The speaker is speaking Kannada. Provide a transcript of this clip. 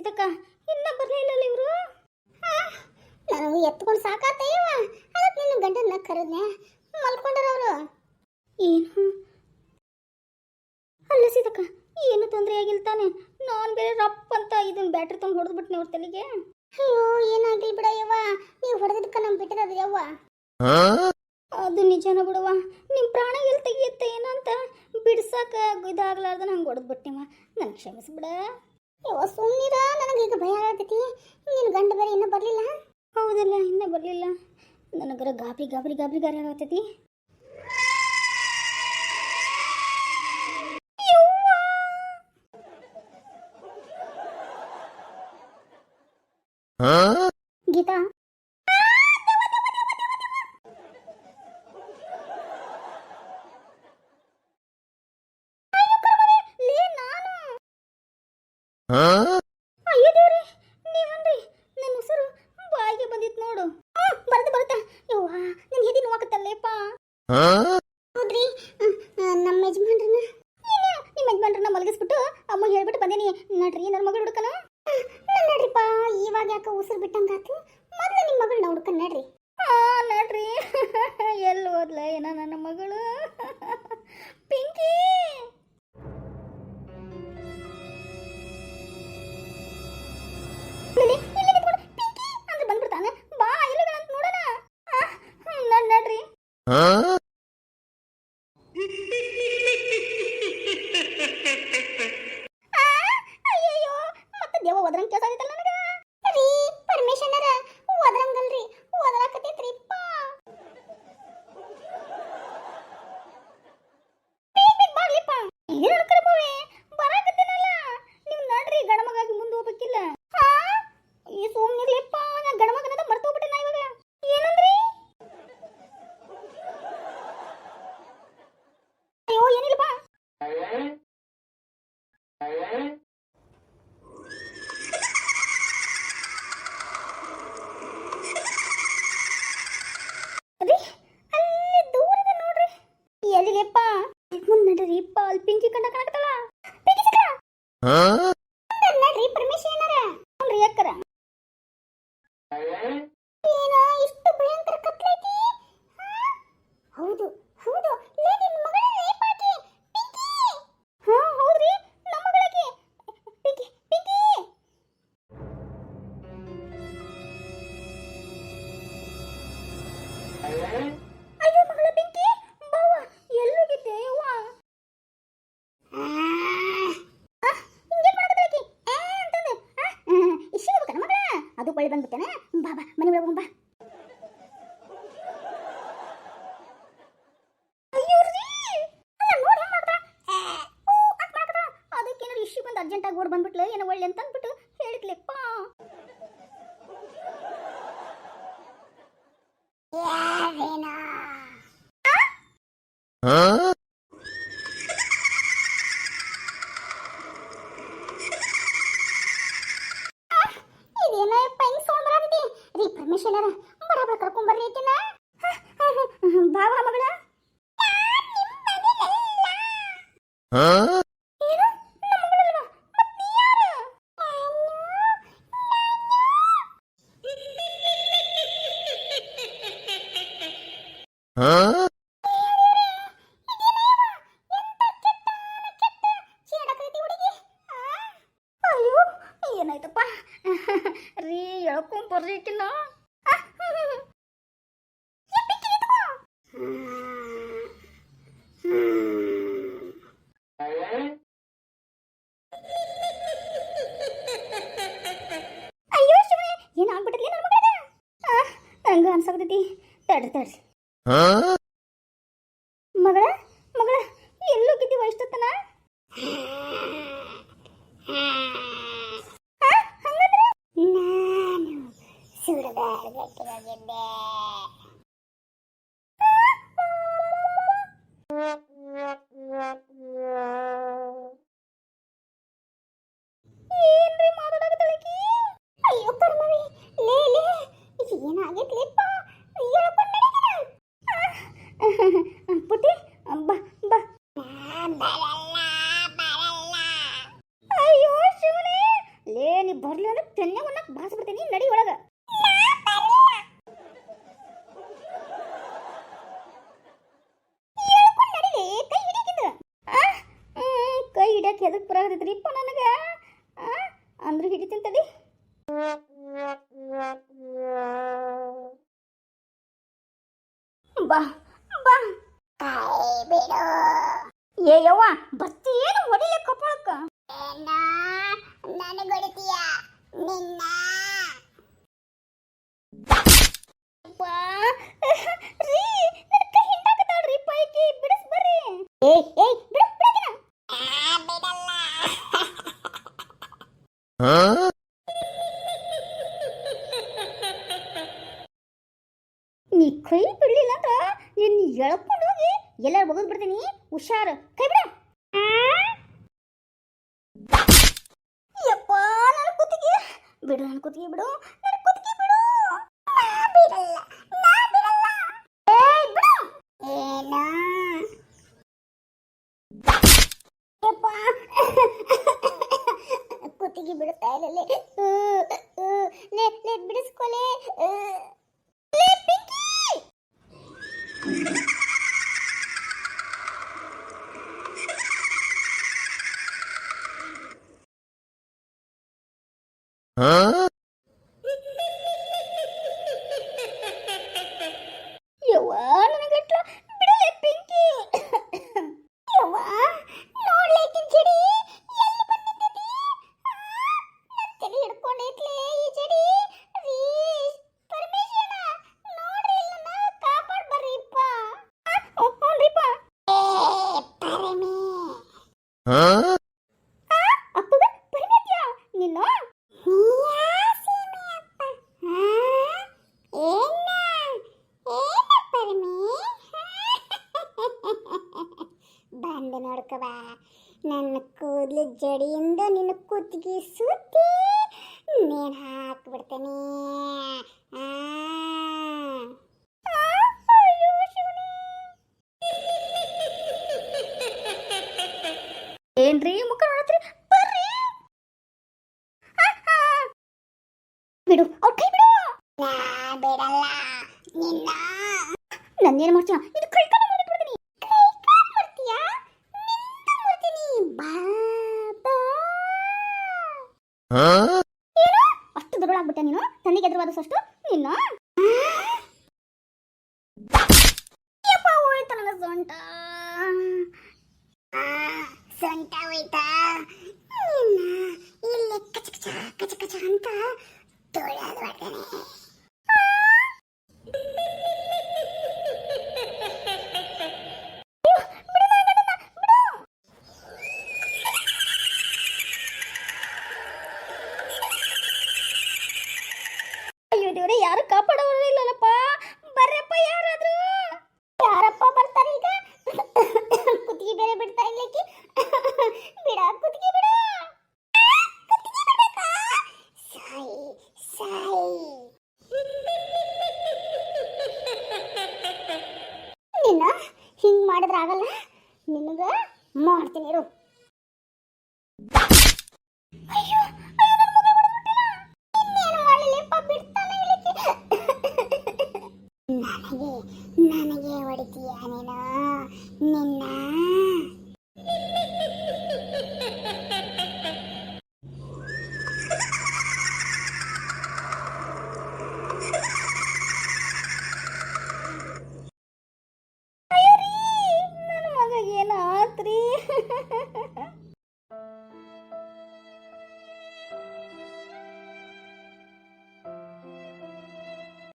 ಸೀತಕ್ಕ ಇನ್ನ ಬರ್ಲಿಲ್ಲ ಇವರು. ನನಗೆ ಎತ್ಕೊಂಡು ಸಾಕಾತಯ್ಯವ. ಅದಕ್ಕೆ ನಿನ್ನ ಗಂಡನ ಕರೆದ್ನೆ, ಮಲ್ಕೊಂಡ್ರ ಅವರು. ಏನು ಅಲ್ಲ ಸೀತಕ್ಕ, ಏನು ತೊಂದರೆ ಆಗಿಲ್ಲ ತಾನೆ? ನಾನು ಬೇರೆ ರಪ್ಪ ಅಂತ ಇದನ್ನ ಬ್ಯಾಟ್ರಿ ತೊಗೊಂಡು ಹೊಡೆದ್ಬಿಟ್ನೆ ಅವ್ರ ತಲೆಗೆ. ಅಯ್ಯೋ ಏನಾಗಿಲ್ಲ ಬಿಡ ಯವ್ವ, ನೀವು ಹೊಡೆದಕ್ಕೆ ನಮ್ಗೆ ಬಿಟ್ಟಿರೋದು ಯವ್ವ. ಅದು ನಿಜನ ಬಿಡವ್ವ, ನಿಮ್ಮ ಪ್ರಾಣ ಎಲ್ಲಿ ತೆಗಿಯುತ್ತೆ ಏನಂತ ಬಿಡ್ಸಾಕ ಇದಾಗ್ಲಾರ್ದ ನಂಗೆ ಹೊಡೆದ್ಬಿಟ್ಟಿವ. ನನಗೆ ಕ್ಷಮಿಸ್ಬಿಡ ಯವ್ವ. ಸುಮ್ಮನಿರ, ನನಗೀಗ ಭಯ ಆಗತೈತಿ. ನಿನ್ನ ಗಂಡ ಬೇರೆ ಇನ್ನೂ ಬರಲಿಲ್ಲ. ಹೌದಲ್ಲ, ಇನ್ನೂ ಬರಲಿಲ್ಲ. ನನಗರ ಗಾಬರಿ ಗಾಬರಿ ಗಾಬರಿ ಗಾರಿ ಆಗತೈತಿ. ಗೀತಾ, ಅಯ್ಯೋ ದೇವ್ರಿ, ನೀವನ್ರಿ ನನ್ನ ಉಸಿರು ಬಾಯಿಗೆ ಬಂದಿತ್ತು ನೋಡು. ಬರ್ತಾ ಯವ್ವ, ನನ್ನ ಹೆದಿ ನೋವಾಕತ್ತಲ್ಲೇಪ್ಪ. ಹೌದ್ರಿ, ನಮ್ಮ ಯಜಮಾನ್ರನ್ನ ನಿಮ್ಮ ಯಜಮಾನ್ರನ್ನ ಮಲಗಿಸ್ಬಿಟ್ಟು ಅಮ್ಮ ಹೇಳ್ಬಿಟ್ಟು ಬಂದೇನಿ. ನಡ್ರಿ ನನ್ನ ಮಗಳು ಹುಡುಕನ. ನಡ್ರಿಪ್ಪ, ಇವಾಗ ಯಾಕೆ ಉಸಿರು ಬಿಟ್ಟಂಗಾತು. ಮೊದಲು ನಿಮ್ಮ ಮಗಳನ್ನ ಹುಡ್ಕೊಂಡು ನಡ್ರಿ. ನಡ್ರಿ. ಎಲ್ಲಿ ಹೋದ್ಲ ಏನ ನನ್ನ ಮಗಳು ಪಿಂಕಿ? ಅಂದ್ರೆ ಬಂದ್ಬಿಡ್ತಾನೆ. ಬಾ ಎಲ್ಲಿಗಳಂತ ನೋಡೋಣ. ನಡ್ರಿ. ಅಯ್ಯಯ್ಯೋ, ಮತ್ತೆ ದೇವ ಒದ್ರಂಗ್ ಕೆಲಸ ಆಗೈತಲ್ಲ ನನಗೆ. ರೀ ಪರಮೇಶನರ, ಒದ್ರಂಗಲ್ರಿ, ಒದರಾಕತೈತ್ರಿಪ್ಪ. ಬರ್ಲಿಪ್ಪ, ಏನು ಕರ್ಮವೆ ಬರಾಕತ್ತೇನಲ್ಲ. ನೀವು ನಡ್ರಿ, ಗಣಮಗಾಗಿ ಮುಂದೆ ಹೋಗ್ಬೇಕಿಲ್ಲ. ಈ ಸುಮ್ಮನಿರ್ಲಿಪ್ಪ, ನಾ ಗಣಮಗನದ ಮರ್ತು ಹೋಗ್ಬಿಟ್ಟೆ. ನಾ ಇವಾಗ ಏನಂದ್ರಿ? ಅಯ್ಯೋ ಏನಿಲ್ಲಪ್ಪ. ಅಲ್ಲಿ ದೂರದ ನೋಡ್ರಿ. ಎಲ್ಲಿಲೆಪ್ಪ? ಮುಂದೆ ನಡ್ರಿಪ್ಪ, ಅಲ್ಲಿ ಪಿಂಕಿ ಕಂಡ ಕಾಣಕತ್ತಲ್ಲ. ಪಿಂಕಿ ಸಿಕ್ಲ? ನಡ್ರಿ ಪರಮೇಶನರ. ನೋಡ್ರಿ ಅಕ್ಕರ. ಏನೋ ಇಷ್ಟು ಭಯಂಕರ ಕತ್ಲೈತಿ. ಹೌದು ಹೌದು, ಲೇ ನಿನ್ನ ಮಗಳೇ ಪಾಕಿ ಪಿಂಕಿ. ಹೌದ್ರಿ, ನಮ್ಮ ಮಗಳಾಕಿ ಪಿಂಕಿ. ಪಿಂಕಿ ಅಯ್ಯೋ ಮಗಳ ಪಿಂಕಿ, ಬಾವ ಎಲ್ಲೋಗಿದ್ದೆ ಯವ್ವ? ಹಿಂಗೆ ಮಾಡಕತ್ತಾಕಿ ಅಂತಂದೆ. ಇಷ್ಟ ಹೋಗ್ಬೇಕನ ಮಗಳ? ಅದು ಬಳಿ ಬಂದ್ಬಿಟ್ಟೆನ. ಬಾ ಬಾ, ಮನೆ ಒಳಗೆ ಬಾ. ಅದಕ್ಕೇನಾದ್ರು ಇಶ್ಯೂ ಬಂದು ಅರ್ಜೆಂಟಾಗಿ ಓಡ್ ಬಂದ್ಬಿಟ್ಲು ಏನೋ ಒಳ್ಳೆ ಅಂತ ಅಂದ್ಬಿಟ್ಟು ಹೇಳಿದ್ಲೆಪ್ಪ. ಇದೇನೋ ಪೈಂಗ್ ಸೌಂಡ್ ಬರತೈತಿ. ರೀ ಪರಮೇಶನರ, ಬಡ ಕರ್ಕೊಂಡ್ಬರ್ರಿ ಐತಿನ. ಬಾವ ಮಗಳ. ಏನು ನಮ್ಮ ಮಗಳಲ್ವಾ? ಮತ್ತೆ ನೀ ಯಾರು? ಅಯ್ಯೋ ಏನಾಯ್ತಪ್ಪ? ರೀ ಎಳ್ಕೊಂಡ್ ಬರ್ಲಿಕ್ಕಿಲ್ಲ. ಅಯ್ಯೋ ಶಿವನೇ, ಏನಾಗ್ಬಿಟ್ಟೈತಿ ನನ್ನ ಮಗಳ? ನಂಗೆ ಅನ್ಸಾಕತೈತಿ. ತಡ್ರಿ. ಮಗಳ ಮಗಳ ಎಲ್ಲೋಗಿದ್ದೀವ ಇಷ್ಟೊತ್ತನ? ಹಂಗಂದ್ರೆ ನಾನು ಸುಡಗಾಡ್ಗಟ್ಟಿರೋಗಿದ್ದೆ. ಏನ್ರಿ ಮಾತಾಡಕತ್ತಳಕಿ? ಅಯ್ಯೋ ಕರ್ಮವಿ, ಲೇ ಏನಾಗೈತ್ಲಿಪ್ಪ? ಪುಟ್ಟಿ ಬಾ ಬಾ. ಬರಲ್ಲ. ಅಯ್ಯೋ ಶಿವನೇ, ಲೇ ನೀ ಬರ್ಲಿ ಎಣ್ಣೆ ಬಾರಿಸ್ಬಿಡ್ತೀನಿ ನಡಿ ಒಳಗ. ಕೈ ಹಿಡಿಯಕ್ಕೆ ಎದಕ್ಕೆ ಬರಾಕತ್ತೈತ್ರಿಪ್ಪ ನನಗೆ? ಅಂದ್ರೆ ಹಿಡಿತೀನಿ ತಡಿ. ಬಾ ಬಾ ಬಿಡು. ಏ ಯವ್ವ ಬರ್ತೀಯೇನು ಹೊಡಿಲೆ ಕಪಾಳಕ್ಕ? ನನಗೆ ಹೊಡಿತೀಯ ನಿನ್ನ? ರೀ ನನ್ನ ಕೈ ಹಿಂಡಾಕತ್ತಾಳ್ರಿ ಪೈಕಿ ಬಿಡಿಸ್ ಬರ್ರಿ. ಏಯ್ ಏಯ್ ಬಿಡು ಬಿಡಕಿನ. ಬಿಡಲ್ಲ. ನೀ ಕೈ ಬಿಡ್ಲಿಲ್ಲ ಅಂತ ನೀನ್ ಎಳ್ಕೊಂಡು ಹೋಗಿ ಎಲ್ಲಾರು ಬಗದ್ ಬಿಡ್ತೀನಿ. ಹುಷಾರ್, ಕೈ ಬಿಡ. ಯಪ್ಪ ನನ್ನ ಕುತ್ತಿಗೆ ಬಿಡು, ನನ್ನ ಕುತ್ತಿಗೆ ಬಿಡು, ನನ್ನ ಕುತ್ತಿಗೆ ಬಿಡು. ಬಿಡಲ್ಲ, ನಾ ಬಿಡಲ್ಲ. ಏಯ್ ಬಿಡು. ಏನು? ಯಪ್ಪ ಕುತ್ತಿಗೆ ಬಿಡುತ್ತಾ ಇಲ್ಲ ಲೇ ಬಿಡಿಸ್ಕೊಲೆ. ಲೇ ಪಿಂಕಿ. ಯವ್ವ ನನಗಟ್ಲ ಬಿಡಲೇ ಪಿಂಕಿ. ಯವ್ವ ನೋಡ್ಲಿಕ್ಕೆ ಜಡಿ ಎಲ್ಲಿ ಬಂದಿದ್ದೀರಿ? ತಲೆ ಹಿಡ್ಕೊಂಡೈತ್ಲೆ ಈ ಜಡಿ. ರೀ ಪರಮೇಶನ ನೋಡ್ರಿ ಇಲ್ಲನ್ನ ಕಾಪಾಡ್ ಬರ್ರಿಪ್ಪ. ಹ್ಞೂನ್ರಿಪ್ಪ. ಪರಮೇ ಅಪ್ಪಗ ಪರಿಮೆತ್ಯ ನಿನ್ನ ಬಂದು ನೋಡ್ಕವ. ನನ್ನ ಕೂದಲು ಜಡಿಯಿಂದ ನಿನ್ನ ಕುತ್ತಿಗೆ ಸುತ್ತಿ ನೇಣು ಹಾಕ್ಬಿಡ್ತೇನೆ. ಏನ್ರಿ ಮುಖ ನೋಡತ್ರಿ? ಬರ್ರಿ. ಬಿಡು ಅವ್ರ ಕೈ ಬಿಡು. ನಾ ಬಿಡಲ್ಲ ನಿನ್ನ. ನಂದೇನು ಮಾಡ್ತೀಯ? ಇದು ಕೈ ಕಾಲ ಮಾಡಿಬಿಡ್ತೀನಿ. ಕೈ ಕಾಲ್ ಮಾಡ್ತೀಯಾ? ನಿನ್ನ ಮಾಡ್ತೀನಿ. ಬಾಬಾ ಏನು ಅಷ್ಟು ದುರ್ಬಳಾಗ್ಬಿಟ್ಟೆ ನೀನು? ತನ್ನಿಗೆ ಎದುರುವಾದಷ್ಟು ನಿನ್ನ. ಯಪ್ಪ ಹೋಯ್ತು ನನ್ನ ಸೊಂಟ. ಸೊಂಟ ಹೋಯ್ತಾ? ನಿನ್ನ ಇಲ್ಲಿ ಕಚ ಕಚ ಕಚ ಕಚ ಅಂತ ತೊಳೆದು ಮಾಡ್ತೇನೆ. ಅಯ್ಯೋ ದೇವ್ರೆ, ಯಾರು ಕಾಪಾಡೋರು ಇಲ್ಲಲ್ಲಪ್ಪ. ಬರ್ರಪ್ಪ ಯಾರಾದ್ರೂ. ಯಾರಪ್ಪ ಬರ್ತಾರೆ ಈಗ? ಕುತ್ತಿಗೆ ಬೇರೆ ಬಿಡ್ತಾ ಇಲ್ಲಕ್ಕೆ. ಬಿಡ ಕುತ್ತಿಗೆ ಬಿಡ. ಕುತ್ತಿಗೆ ಬಿಡಬೇಕಾ? ಸಾಯಿ ಸಾಯಿ. ನಿನ್ನ ಹಿಂಗ್ ಮಾಡಿದ್ರೆ ಆಗಲ್ಲ. ನಿನಗ ಮಾಡ್ತೀನಿ ಇರು. ಅಯ್ಯೋ ಅಯ್ಯೋ ನನ್ನ ಮಗ ಬಿಡ್ಬಿಟ್ಟಿಲ್ಲ. ಇನ್ನೇನು ಮಾಡಲಿಲ್ಲಪ್ಪ, ಬಿಡ್ತಾನೆ ಇಲ್ಲಕ್ಕೆ. ನನಗೆ ಹೊಡಿತೀಯ ನೀನು? ನಿನ್ನ ನನ್ನ ಮಗ ಏನಾತ್ರಿ?